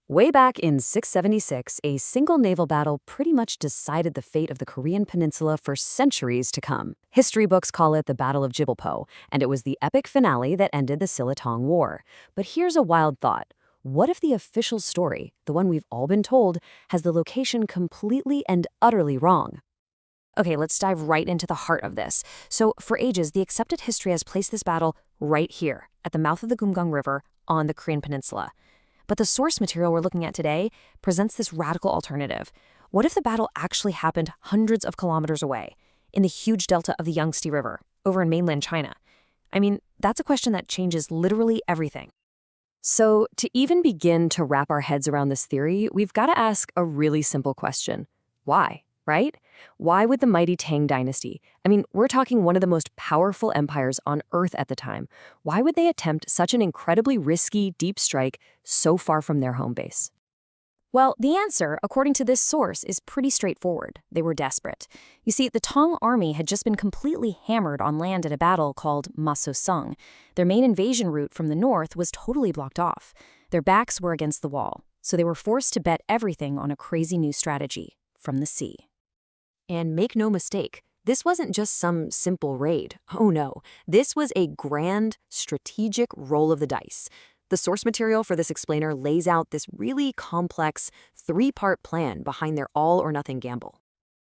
Way back in 676, a single naval battle pretty much decided the fate of the Korean peninsula for centuries to come. History books call it the Battle of Gibeolpo, and it was the epic finale that ended the Silla-Tang War. But here's a wild thought. What if the official story, the one we've all been told, has the location completely and utterly wrong? Okay, let's dive right into the heart of this. So, for ages, the accepted history has placed this battle right here, at the mouth of the Gumgang River, on the Korean peninsula. But the source material we're looking at today presents this radical alternative. What if the battle actually happened hundreds of kilometers away, in the huge delta of the Yangtze River, over in mainland China? I mean, that's a question that changes literally everything. So, to even begin to wrap our heads around this theory, we've got to ask a really simple question. Why? Right? Why would the mighty Tang dynasty, we're talking one of the most powerful empires on Earth at the time, why would they attempt such an incredibly risky deep strike so far from their home base? Well, the answer, according to this source, is pretty straightforward. They were desperate. You see, the Tang army had just been completely hammered on land at a battle called Sung. Their main invasion route from the north was totally blocked off. Their backs were against the wall, so they were forced to bet everything on a crazy new strategy from the sea. And make no mistake, this wasn't just some simple raid. Oh no, this was a grand, strategic roll of the dice. The source material for this explainer lays out this really complex, three-part plan behind their all-or-nothing gamble.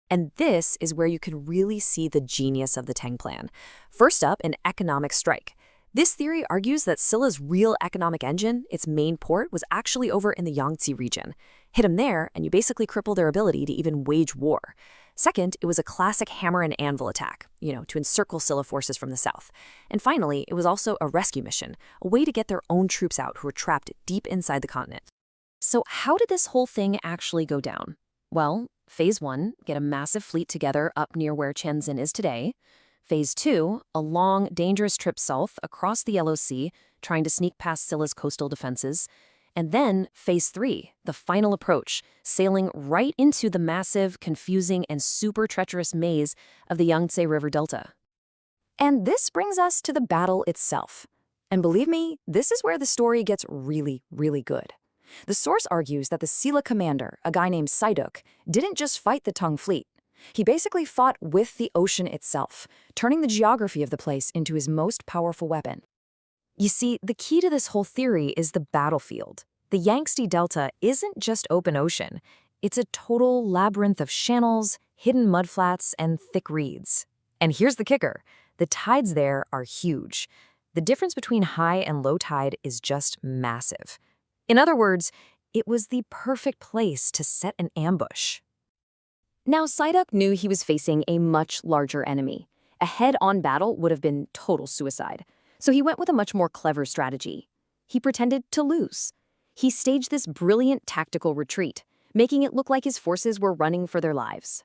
And this is where you can really see the genius of the Tang plan. First up, an economic strike. This theory argues that Silla's real economic engine, its main port, was actually over in the Yangtze region. Hit them there, and you basically cripple their ability to even wage war. Second, it was a classic hammer and anvil attack, to encircle Silla forces from the south. And finally, it was also a rescue mission, a way to get their own troops out who were trapped deep inside the continent. So how did this whole thing actually go down? Well, Phase 1, get a massive fleet together up near where Shenzhen is today. Phase 2, a long, dangerous trip south across the Yellow Sea, trying to sneak past Silla's coastal defenses. And then Phase 3, the final approach, sailing right into the massive, confusing, and super treacherous maze of the Yangtze River Delta. And this brings us to the battle itself. And believe me, this is where the story gets really, really good. The source argues that the Silla commander, a guy named Si-deuk, didn't just fight the Tang fleet. He basically fought with the ocean itself, turning the geography of the place into his most powerful weapon. You see, the key to this whole theory is the battlefield. The Yangtze Delta isn't just open ocean. It's a total labyrinth of channels, hidden mudflats, and thick reeds. And here's the kicker. The tides there are huge. The difference between high and low tide is just massive. In other words, it was the perfect place to set an ambush. Now, Si-deuk knew he was facing a much larger enemy. A head-on battle would have been total suicide. So he went with a much more clever strategy. He pretended to lose. He staged this brilliant tactical retreat, making it look like his forces were running for their lives.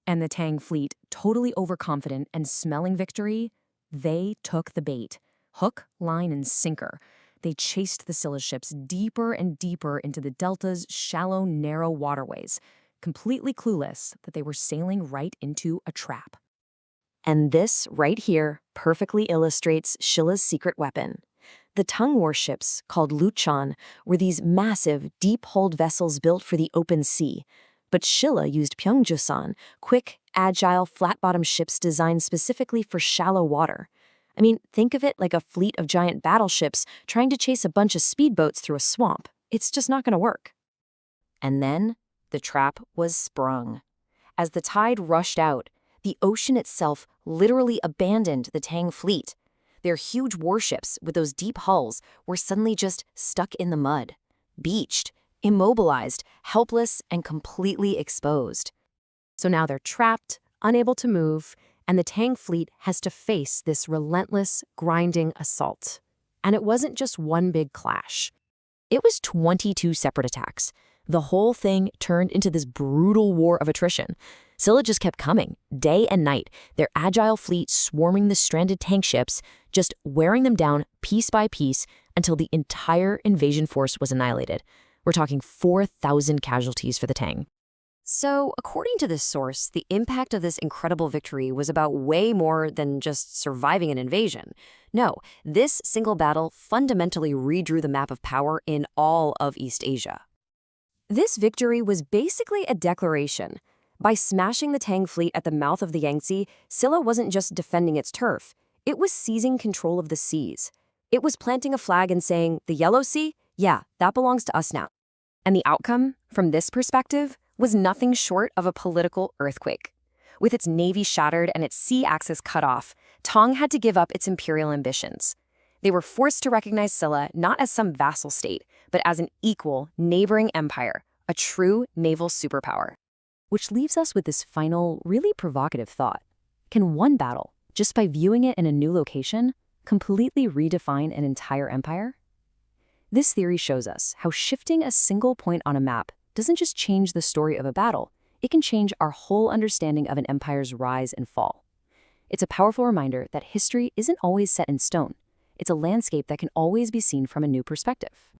And the Tang fleet, totally overconfident and smelling victory, they took the bait. Hook, line, and sinker. They chased the Silla ships deeper and deeper into the delta's shallow, narrow waterways, completely clueless that they were sailing right into a trap. And this, right here, perfectly illustrates Silla's secret weapon. The Tang warships, called Luchan, were these massive, deep-hulled vessels built for the open sea. But Silla used Pyeongjusan, quick, agile, flat-bottom ships designed specifically for shallow water. Think of it like a fleet of giant battleships trying to chase a bunch of speedboats through a swamp. It's just not going to work. And then, the trap was sprung. As the tide rushed out, the ocean itself literally abandoned the Tang fleet. Their huge warships with those deep hulls were suddenly just stuck in the mud, beached, immobilized, helpless, and completely exposed. So now they're trapped, unable to move, and the Tang fleet has to face this relentless, grinding assault. And it wasn't just one big clash. It was 22 separate attacks. The whole thing turned into this brutal war of attrition. Silla just kept coming, day and night, their agile fleet swarming the stranded Tang ships, just wearing them down piece by piece until the entire invasion force was annihilated. We're talking 4,000 casualties for the Tang. So, according to this source, the impact of this incredible victory was about way more than just surviving an invasion. No, this single battle fundamentally redrew the map of power in all of East Asia. This victory was basically a declaration. By smashing the Tang fleet at the mouth of the Yangtze, Silla wasn't just defending its turf, it was seizing control of the seas. It was planting a flag and saying, the Yellow Sea? Yeah, that belongs to us now. And the outcome, from this perspective, was nothing short of a political earthquake. With its navy shattered and its sea access cut off, Tang had to give up its imperial ambitions. They were forced to recognize Silla not as some vassal state, but as an equal, neighboring empire, a true naval superpower. Which leaves us with this final, really provocative thought. Can one battle, just by viewing it in a new location, completely redefine an entire empire? This theory shows us how shifting a single point on a map doesn't just change the story of a battle, it can change our whole understanding of an empire's rise and fall. It's a powerful reminder that history isn't always set in stone. It's a landscape that can always be seen from a new perspective.